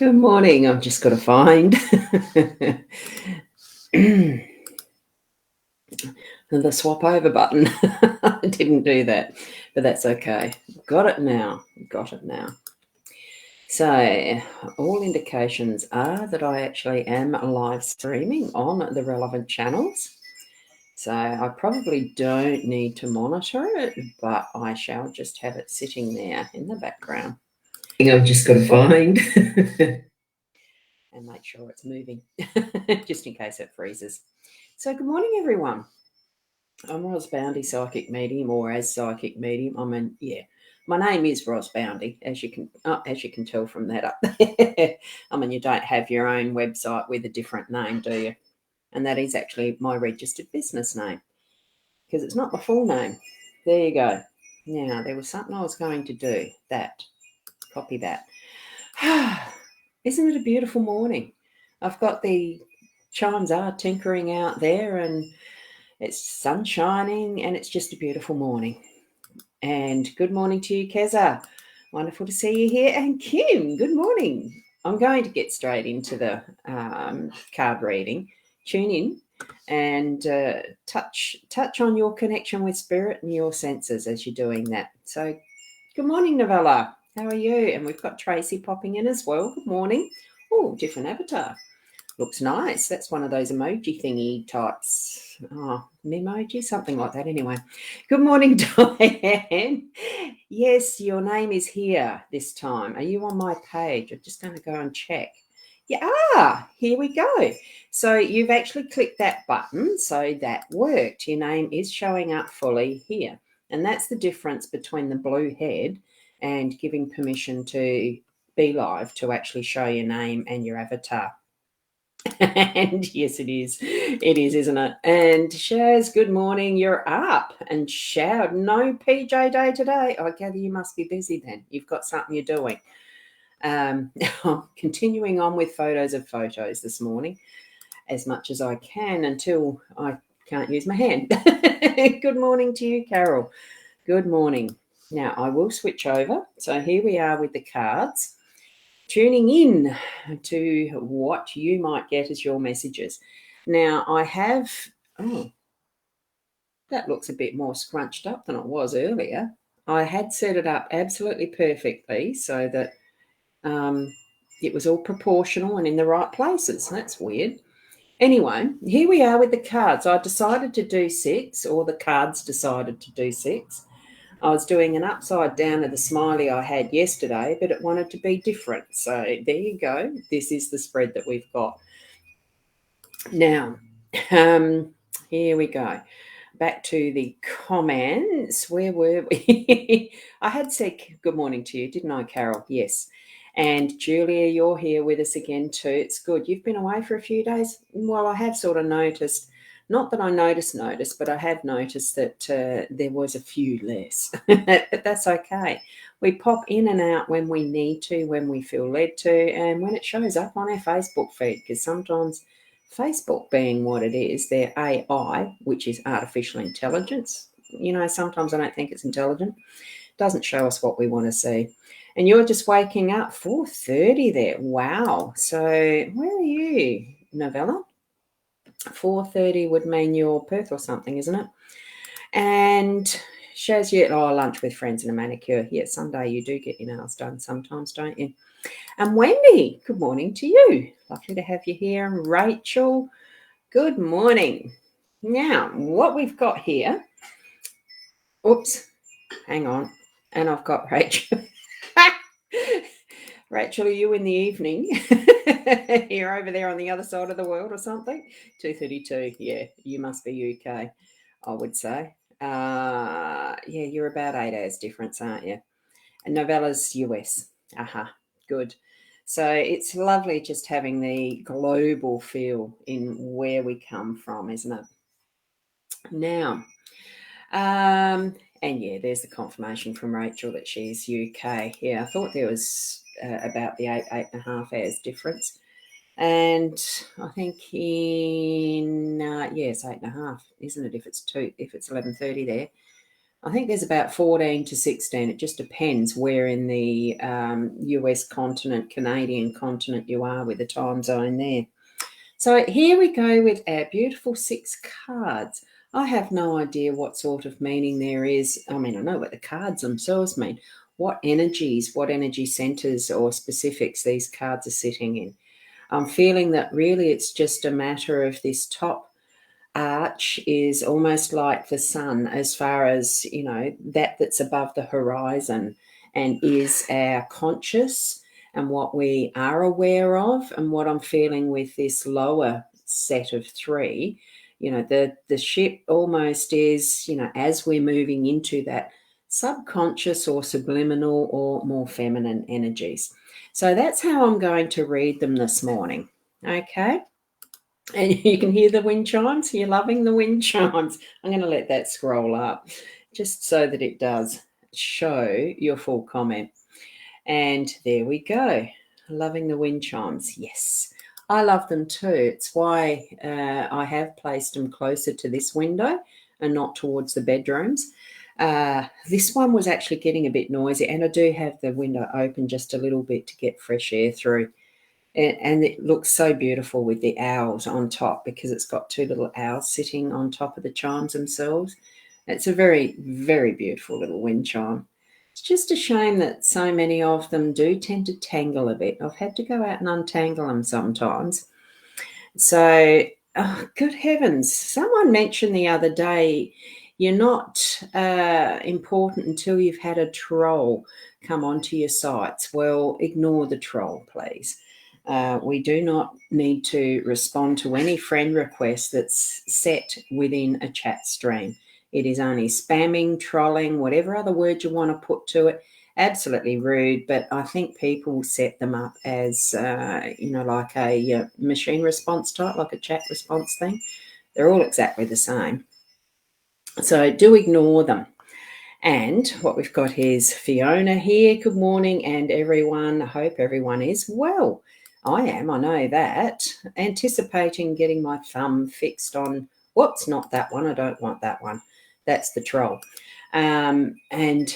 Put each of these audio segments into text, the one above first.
Good morning. I've just got to find the swap over button. I didn't do that, but that's okay. Got it now. So all indications are that I actually am live streaming on the relevant channels. So I probably don't need to monitor it, but I shall just have it sitting there in the background. I've just got to find and make sure it's moving just in case it freezes. So good morning, everyone. I'm Ros Boundy Psychic Medium, or as Psychic Medium. My name is Ros Boundy, as you can tell from that up there. You don't have your own website with a different name, do you? And that is actually my registered business name, because it's not my full name. There you go. Now, there was something I was going to do. Copy that. Isn't it a beautiful morning? I've got the chimes are tinkering out there, and it's sun shining, and it's just a beautiful morning. And good morning to you, Keza. Wonderful to see you here. And Kim, good morning. I'm going to get straight into the card reading. Tune in and touch on your connection with spirit and your senses as you're doing that. So good morning, Novella. How are you? And we've got Tracy popping in as well. Good morning. Oh, different avatar. Looks nice. That's one of those emoji thingy types. Oh, Memoji, something like that anyway. Good morning, Diane. Yes, your name is here this time. Are you on my page? I'm just going to go and check. Yeah, here we go. So you've actually clicked that button, so that worked. Your name is showing up fully here. And that's the difference between the blue head and giving permission to be live to actually show your name and your avatar. And yes, it is. It is, isn't it? And Shaz, good morning. You're up and showered. No PJ day today. I gather you must be busy then. You've got something you're doing. I'm continuing on with photos this morning as much as I can until I can't use my hand. Good morning to you, Carol. Good morning. Now, I will switch over. So here we are with the cards, tuning in to what you might get as your messages. Now, I have, that looks a bit more scrunched up than it was earlier. I had set it up absolutely perfectly so that it was all proportional and in the right places. That's weird. Anyway, here we are with the cards. I decided to do 6, or the cards decided to do 6. I was doing an upside down of the smiley I had yesterday, but it wanted to be different. So there you go. This is the spread that we've got. Now, here we go. Back to the comments. Where were we? I had said good morning to you, didn't I, Carol? Yes. And Julia, you're here with us again too. It's good. You've been away for a few days. Well, I have sort of noticed, not that I noticed, but I have noticed that there was a few less. But that's okay. We pop in and out when we need to, when we feel led to, and when it shows up on our Facebook feed, because sometimes Facebook, being what it is, their AI, which is artificial intelligence, sometimes I don't think it's intelligent, doesn't show us what we want to see. And you're just waking up 4:30 there. Wow. So where are you, Novella? 4:30 would mean you're Perth or something, isn't it? And shows you lunch with friends and a manicure. Yeah, Sunday you do get your nails done sometimes, don't you? And Wendy, good morning to you. Lovely to have you here. And Rachel, good morning. Now, what we've got here, oops, hang on. And I've got Rachel. Rachel, are you in the evening? You're over there on the other side of the world or something? 2:32. Yeah, you must be UK, I would say. Yeah, you're about 8 hours difference, aren't you? And Novella's US. Aha, good. So it's lovely just having the global feel in where we come from, isn't it? Now, and yeah, there's the confirmation from Rachel that she's UK. Yeah, I thought there was about the 8.5 hours difference. And I think it's 8.5, isn't it? If it's 11:30 there. I think there's about 14 to 16. It just depends where in the US continent, Canadian continent you are with the time zone there. So here we go with our beautiful 6 cards. I have no idea what sort of meaning there is. I mean, I know what the cards themselves mean. What energies, what energy centers or specifics these cards are sitting in. I'm feeling that really it's just a matter of this top arch is almost like the sun, as far as, you know, that's above the horizon and is our conscious and what we are aware of. And what I'm feeling with this lower set of 3, you know, the ship almost is, you know, as we're moving into that subconscious or subliminal or more feminine energies. So that's how I'm going to read them this morning. Okay. And you can hear the wind chimes. You're loving the wind chimes. I'm going to let that scroll up just so that it does show your full comment. And there we go. Loving the wind chimes. Yes, I love them too. It's why I have placed them closer to this window and not towards the bedrooms. This one was actually getting a bit noisy, and I do have the window open just a little bit to get fresh air through. And it looks so beautiful with the owls on top, because it's got 2 little owls sitting on top of the chimes themselves. It's a very, very beautiful little wind chime. It's just a shame that so many of them do tend to tangle a bit. I've had to go out and untangle them sometimes. So, oh, good heavens. Someone mentioned the other day, you're not important until you've had a troll come onto your sites. Well, ignore the troll, please. We do not need to respond to any friend request that's set within a chat stream. It is only spamming, trolling, whatever other word you want to put to it. Absolutely rude, but I think people set them up as, you know, like a machine response type, like a chat response thing. They're all exactly the same. So do ignore them. And what we've got is Fiona here. Good morning, and everyone. I hope everyone is well. I am, I know that. Anticipating getting my thumb fixed on, whoops, not that one. I don't want that one. That's the troll. And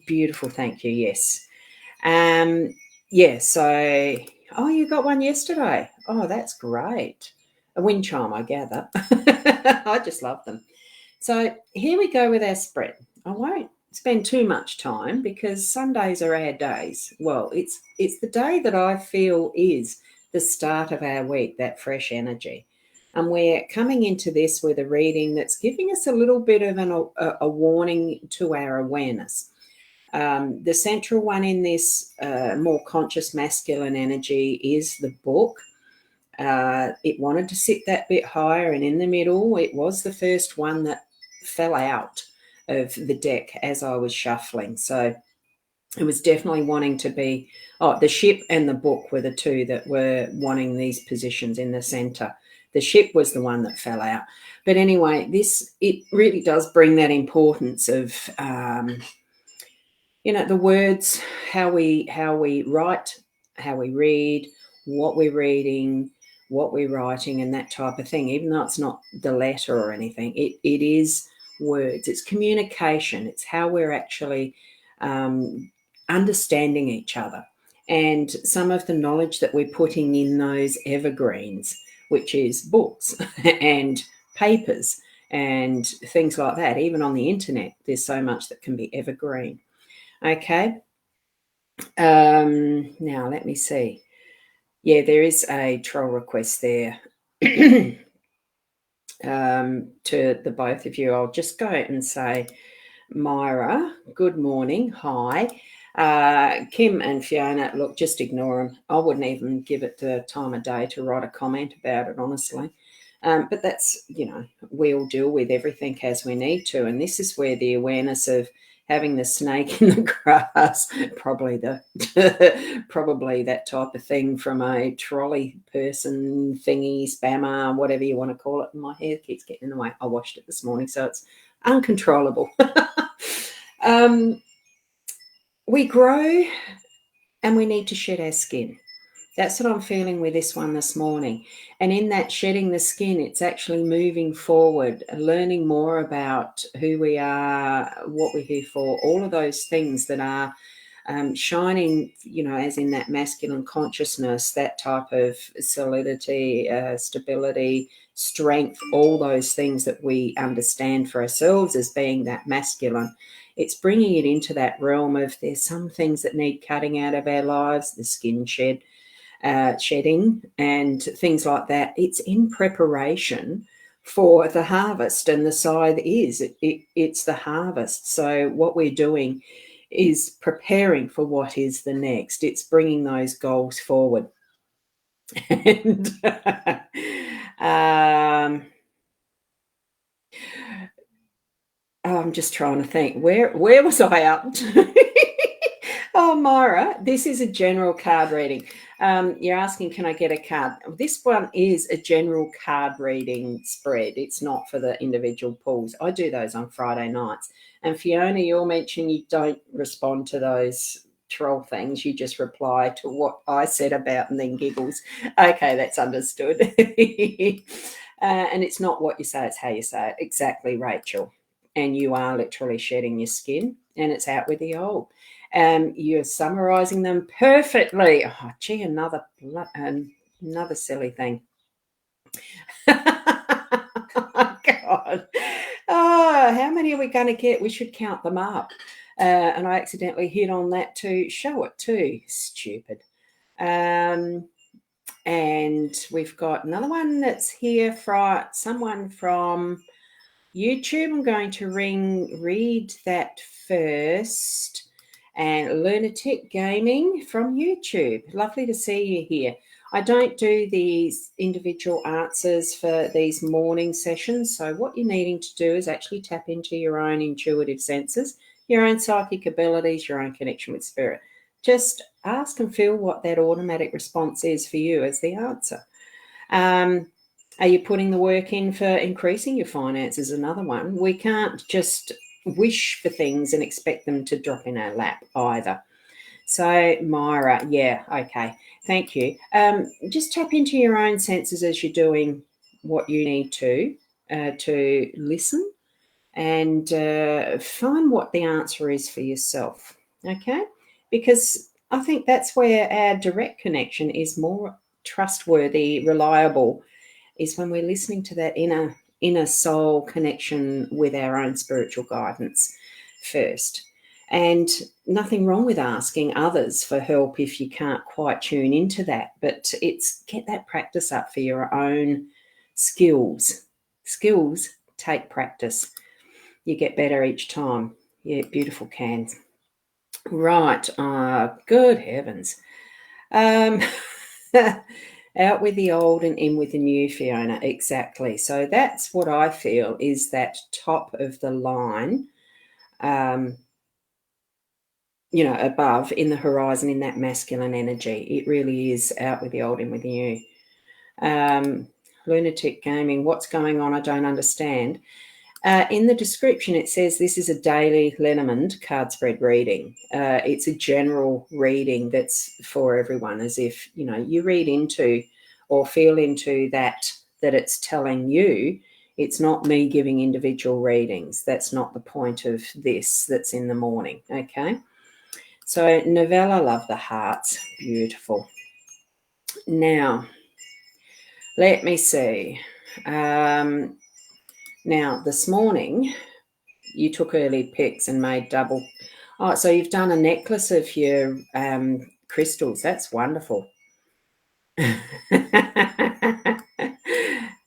beautiful, thank you, yes. Yeah, so, oh, you got one yesterday. Oh, that's great. A wind chime, I gather. I just love them. So here we go with our spread. I won't spend too much time because Sundays are our days. Well, it's the day that I feel is the start of our week, that fresh energy. And we're coming into this with a reading that's giving us a little bit of a warning to our awareness. The central one in this more conscious masculine energy is the book. It wanted to sit that bit higher, and in the middle, it was the first one that fell out of the deck as I was shuffling. So it was definitely wanting to be, the ship and the book were the 2 that were wanting these positions in the center. The ship was the one that fell out. But anyway, it really does bring that importance of, you know, the words, how we write, how we read, what we're reading, what we're writing, and that type of thing. Even though it's not the letter or anything, it is words. It's communication. It's how we're actually understanding each other, and some of the knowledge that we're putting in those evergreens, which is books and papers and things like that. Even on the internet, there's so much that can be evergreen. Okay. Now let me see. Yeah, there is a troll request there to the both of you. I'll just go and say, Myra, good morning. Hi. Kim and Fiona, look, just ignore them. I wouldn't even give it the time of day to write a comment about it, honestly. But that's, you know, we'll deal with everything as we need to. And this is where the awareness of having the snake in the grass, probably that type of thing from a trolley person, thingy, spammer, whatever you want to call it. My hair keeps getting in the way. I washed it this morning, so it's uncontrollable. We grow and we need to shed our skin. That's what I'm feeling with this one this morning. And in that shedding the skin, it's actually moving forward, learning more about who we are, what we're here for, all of those things that are shining, as in that masculine consciousness, that type of solidity, stability, strength, all those things that we understand for ourselves as being that masculine. It's bringing it into that realm of there's some things that need cutting out of our lives, the skin shedding and things like that. It's in preparation for the harvest, and the scythe it's the harvest. So what we're doing is preparing for what is the next. It's bringing those goals forward. And I'm just trying to think, where was I up to? Oh, Myra, this is a general card reading. You're asking, can I get a card? This one is a general card reading spread. It's not for the individual pulls. I do those on Friday nights. And Fiona, you'll mention you don't respond to those troll things. You just reply to what I said about and then giggles. Okay, that's understood. And it's not what you say, it's how you say it. Exactly, Rachel. And you are literally shedding your skin, and it's out with the old. You're summarizing them perfectly. Oh, gee, another silly thing. Oh, God. Oh, how many are we going to get? We should count them up. And I accidentally hit on that to show it too. Stupid. And we've got another one that's here from someone from YouTube. I'm going to read that first. And Lunatic Gaming from YouTube. Lovely to see you here. I don't do these individual answers for these morning sessions. So what you're needing to do is actually tap into your own intuitive senses, your own psychic abilities, your own connection with spirit. Just ask and feel what that automatic response is for you as the answer. Are you putting the work in for increasing your finances? Another one. We can't just wish for things and expect them to drop in our lap either. So Myra, yeah, okay, thank you. Just tap into your own senses as you're doing what you need to listen and find what the answer is for yourself, okay? Because I think that's where our direct connection is more trustworthy, reliable, is when we're listening to that inner soul connection with our own spiritual guidance first. And nothing wrong with asking others for help if you can't quite tune into that, but it's get that practice up for your own skills. Skills take practice. You get better each time. Yeah, beautiful cans. Right. Good heavens. Out with the old and in with the new, Fiona. Exactly. So that's what I feel is that top of the line, above in the horizon, in that masculine energy. It really is out with the old, in with the new. Lunatic Gaming, what's going on? I don't understand. In the description, it says this is a daily Lenormand card spread reading. It's a general reading that's for everyone, as if, you read into or feel into that it's telling you. It's not me giving individual readings. That's not the point of this that's in the morning, okay? So Novella, love the hearts. Beautiful. Now, let me see. Now, this morning, you took early pics and made double. Oh, so you've done a necklace of your crystals. That's wonderful.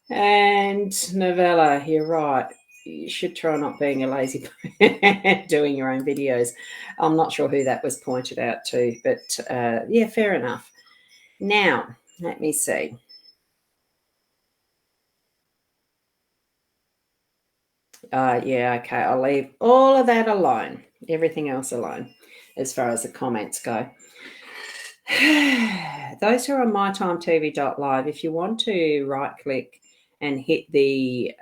And Novella, you're right. You should try not being a lazy doing your own videos. I'm not sure who that was pointed out to, but yeah, fair enough. Now, let me see. Yeah, okay, I'll leave all of that alone. Everything else alone as far as the comments go. Those who are on mytimetv.live, if you want to right-click and hit the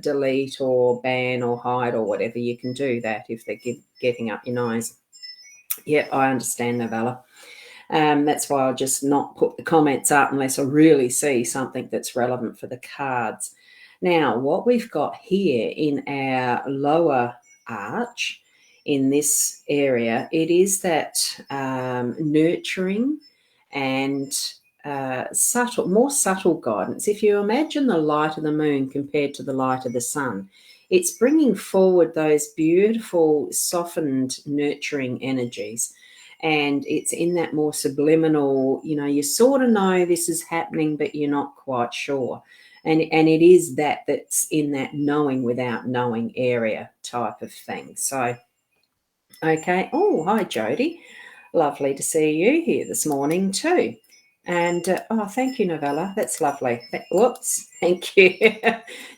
delete or ban or hide or whatever, you can do that if they're getting up your nose. Yeah, I understand, Novella. That's why I'll just not put the comments up unless I really see something that's relevant for the cards. Now, what we've got here in our lower arch in this area, it is that nurturing and more subtle guidance. If you imagine the light of the moon compared to the light of the sun, it's bringing forward those beautiful, softened, nurturing energies. And it's in that more subliminal, you sort of know this is happening, but you're not quite sure. And it is that's in that knowing without knowing area type of thing. So, okay. Oh, hi, Jody. Lovely to see you here this morning too. And thank you, Novella. That's lovely. Whoops, thank you.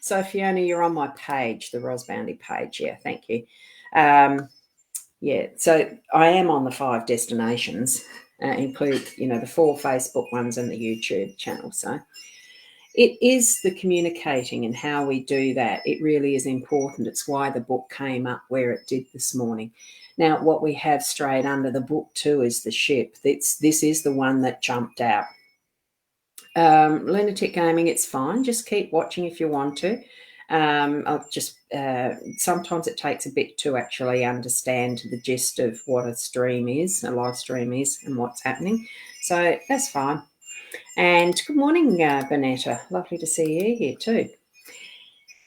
So, Fiona, you're on my page, the Ros Boundy page. Yeah, thank you. Yeah, so I am on the 5 destinations, include the 4 Facebook ones and the YouTube channel. So it is the communicating and how we do that. It really is important. It's why the book came up where it did this morning. Now, what we have straight under the book too is the ship. This is the one that jumped out. Lunatic Gaming, it's fine. Just keep watching if you want to. I'll just sometimes it takes a bit to actually understand the gist of what a live stream is, and what's happening. So that's fine. And good morning, Bonetta. Lovely to see you here too.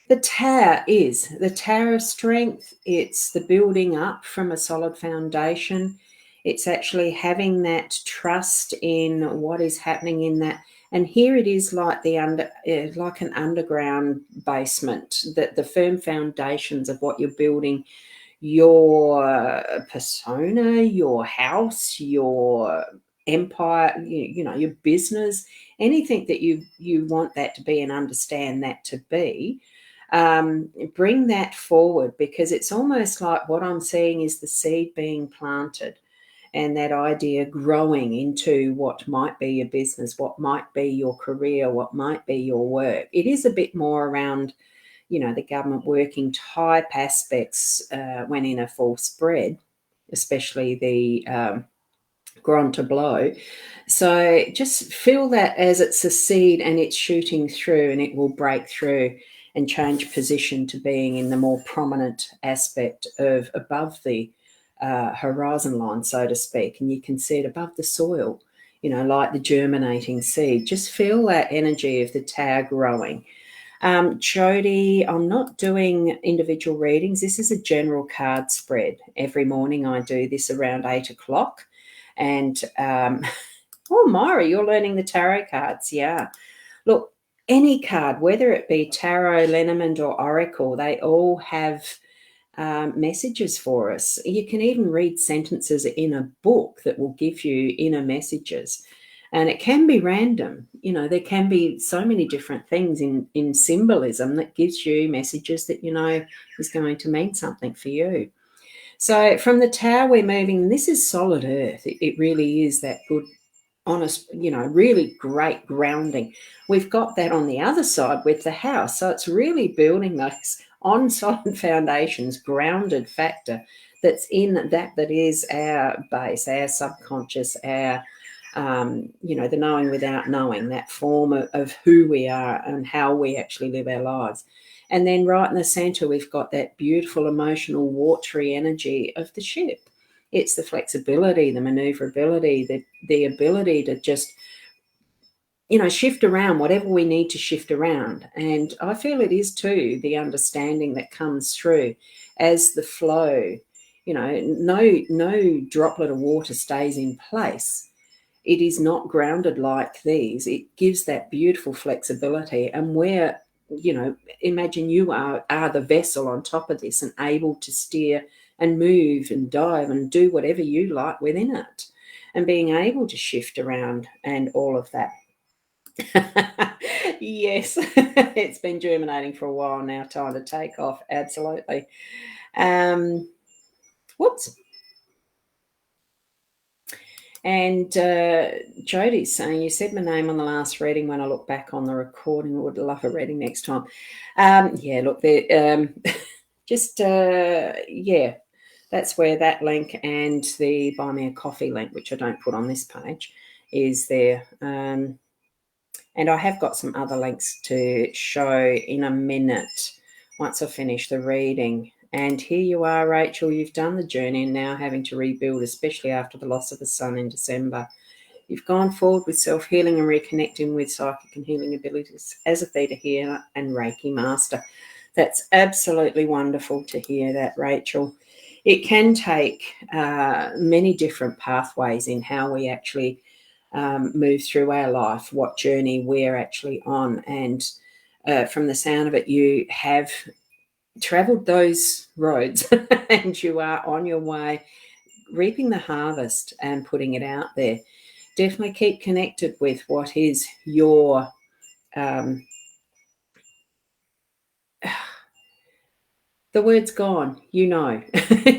The Tower is the Tower of Strength. It's the building up from a solid foundation. It's actually having that trust in what is happening in that. And here it is like like an underground basement, that the firm foundations of what you're building, your persona, your house, your empire, your business, anything that you want that to be and understand that to be. Bring that forward, because it's almost like what I'm seeing is the seed being planted, and that idea growing into what might be your business, what might be your career, what might be your work. It is a bit more around, the government working type aspects when in a full spread, especially the grand tableau. So just feel that as it's a seed and it's shooting through, and it will break through and change position to being in the more prominent aspect of above the horizon line, so to speak. And you can see it above the soil, like the germinating seed. Just feel that energy of the Tower growing. Jody, I'm not doing individual readings. This is a general card spread. Every morning I do this around 8 o'clock. And, Myra, you're learning the tarot cards. Yeah. Look, any card, whether it be tarot, Lenormand or Oracle, they all have messages for us. You can even read sentences in a book that will give you inner messages. And it can be random. There can be so many different things in symbolism that gives you messages that is going to mean something for you. So from the Tower, we're moving. This is solid earth. It really is that good, honest, really great grounding. We've got that on the other side with the house. So it's really building those on solid foundations, grounded factor that's in that is our base, our subconscious, our the knowing without knowing, that form of who we are and how we actually live our lives. And then right in the center, we've got that beautiful emotional watery energy of the ship. It's the flexibility, the maneuverability, the ability to just, shift around whatever we need to shift around. And I feel it is too the understanding that comes through as the flow, no droplet of water stays in place. It is not grounded like these. It gives that beautiful flexibility. And where, imagine you are the vessel on top of this and able to steer and move and dive and do whatever you like within it, and being able to shift around and all of that. Yes, it's been germinating for a while now. Time to take off. Absolutely. Whoops. And Jody's saying, you said my name on the last reading. When I look back on the recording, I would love a reading next time. Yeah, look, just, yeah. that's where that link and the Buy Me a Coffee link, which I don't put on this page, is there. And I have got some other links to show in a minute once I finish the reading. And here you are, Rachel. You've done the journey and now having to rebuild, especially after the loss of the sun in December. You've gone forward with self-healing and reconnecting with psychic and healing abilities as a theta healer and Reiki master. That's absolutely wonderful to hear that, Rachel. It can take many different pathways in how we actually move through our life, what journey we're actually on. And from the sound of it, you have travelled those roads and you are on your way reaping the harvest and putting it out there. Definitely keep connected with what is your the word's gone, you know.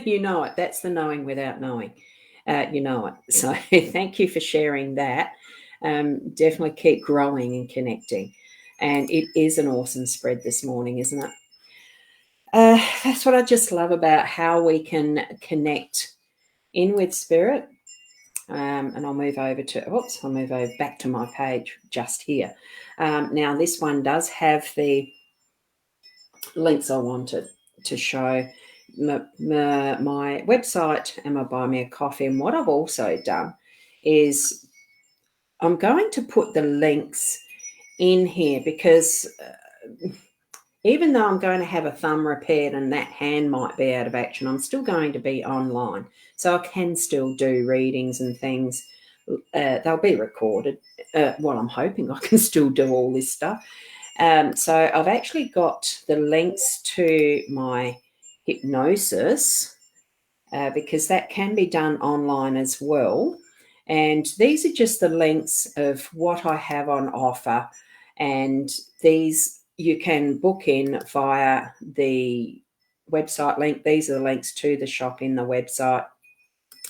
You know it. That's the knowing without knowing. You know it. So thank you for sharing that. Definitely keep growing and connecting. And it is an awesome spread this morning, isn't it? That's what I just love about how we can connect in with spirit. And I'll move over back to my page just here. Now, this one does have the links I wanted to show, my website and my Buy Me a Coffee. And what I've also done is I'm going to put the links in here because even though I'm going to have a thumb repaired and that hand might be out of action, I'm still going to be online. So I can still do readings and things. They'll be recorded. Well, I'm hoping I can still do all this stuff. So I've actually got the links to my hypnosis because that can be done online as well. And these are just the links of what I have on offer. And these you can book in via the website link. These are the links to the shop in the website.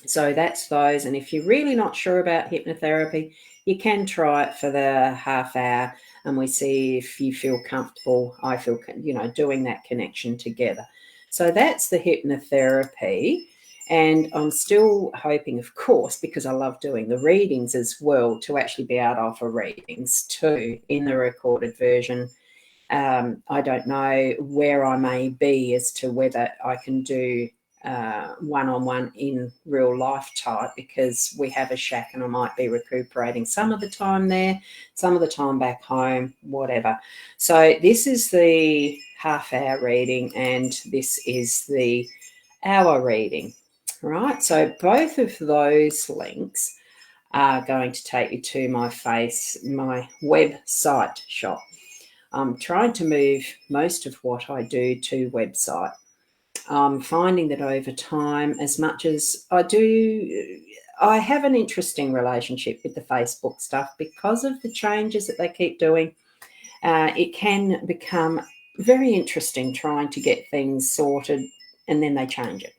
So that's those. And if you're really not sure about hypnotherapy, you can try it for the half hour and we see if you feel comfortable. I feel, doing that connection together. So that's the hypnotherapy. And I'm still hoping, of course, because I love doing the readings as well, to actually be able to offer readings too in the recorded version. I don't know where I may be as to whether I can do one-on-one in real life type, because we have a shack and I might be recuperating some of the time there, some of the time back home, whatever. So this is the half-hour reading and this is the hour reading, right? So both of those links are going to take you to my website shop. I'm trying to move most of what I do to website. I'm finding that over time, as much as I have an interesting relationship with the Facebook stuff because of the changes that they keep doing. It can become very interesting trying to get things sorted and then they change it.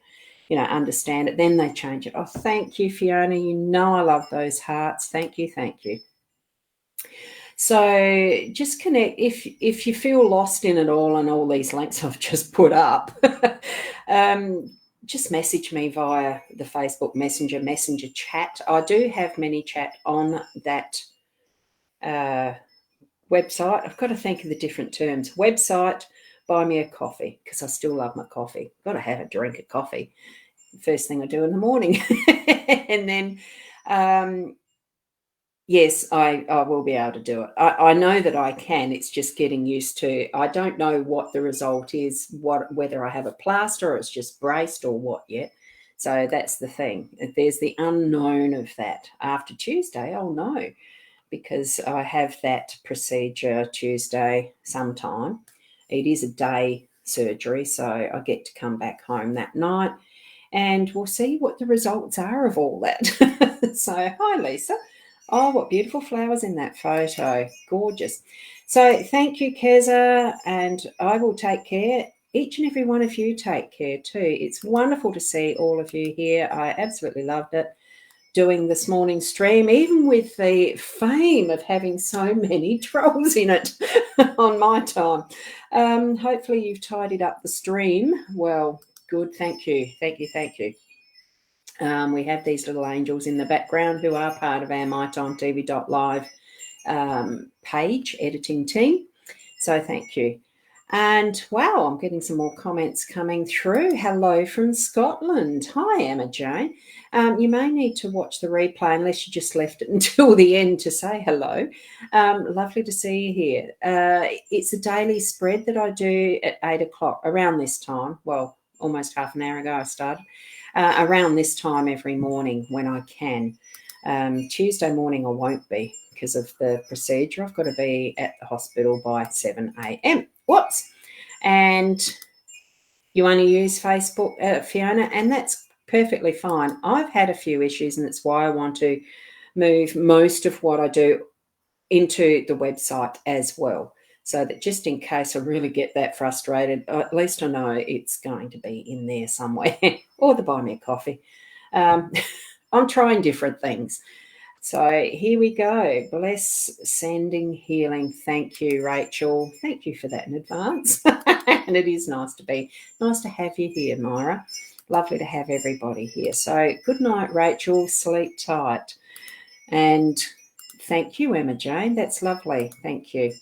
Understand it, then they change it. Oh, thank you, Fiona. I love those hearts. Thank you, thank you. So just connect if you feel lost in it all and all these links I've just put up. Just message me via the Facebook Messenger chat. I do have ManyChat on that website. I've got to think of the different terms. Website, Buy Me a Coffee, because I still love my coffee. I've got to have a drink of coffee. First thing I do in the morning. And then yes, I will be able to do it. I know that I can. It's just getting used to. I don't know what the result is, whether I have a plaster or it's just braced or what yet. So that's the thing. There's the unknown of that. After Tuesday, I'll know, because I have that procedure Tuesday sometime. It is a day surgery, so I get to come back home that night and we'll see what the results are of all that. So, hi, Lisa. Oh, what beautiful flowers in that photo. Gorgeous. So thank you, Keza, and I will take care. Each and every one of you take care too. It's wonderful to see all of you here. I absolutely loved it doing this morning's stream, even with the fame of having so many trolls in it on my time. Hopefully you've tidied up the stream well Good. Thank you. Thank you. Thank you. We have these little angels in the background who are part of our mytimetv.live page editing team. So thank you. And wow, I'm getting some more comments coming through. Hello from Scotland. Hi, Emma Jane. You may need to watch the replay unless you just left it until the end to say hello. Lovely to see you here. It's a daily spread that I do at 8 o'clock around this time. Well, almost half an hour ago I started. Around this time every morning when I can. Tuesday morning I won't be because of the procedure. I've got to be at the hospital by 7 a.m. Whoops. And you only use Facebook, Fiona, and that's perfectly fine. I've had a few issues, and that's why I want to move most of what I do into the website as well, so that just in case I really get that frustrated, at least I know it's going to be in there somewhere, or the buy me a coffee. I'm trying different things. So here we go. Bless, sending, healing. Thank you, Rachel. Thank you for that in advance. And it is nice to have you here, Myra. Lovely to have everybody here. So good night, Rachel. Sleep tight. And thank you, Emma Jane. That's lovely. Thank you.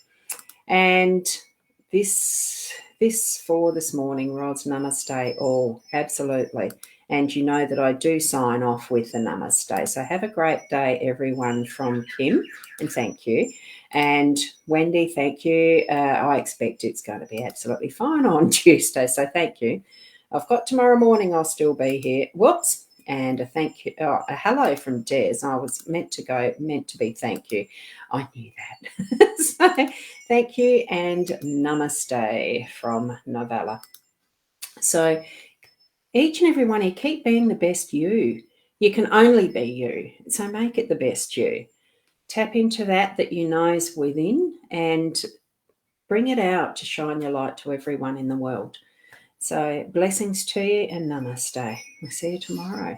And this for this morning, Ros, namaste all. Absolutely. And you know that I do sign off with the namaste. So have a great day, everyone, from Kim, and thank you. And Wendy, thank you. I expect it's going to be absolutely fine on Tuesday, so thank you. I've got tomorrow morning, I'll still be here. Whoops. And a thank you, a hello from Des. I was meant to be thank you. I knew that. So thank you and namaste from Novella. So each and every one of you, keep being the best you. You can only be you. So make it the best you. Tap into that you know is within and bring it out to shine your light to everyone in the world. So blessings to you and namaste. We'll see you tomorrow.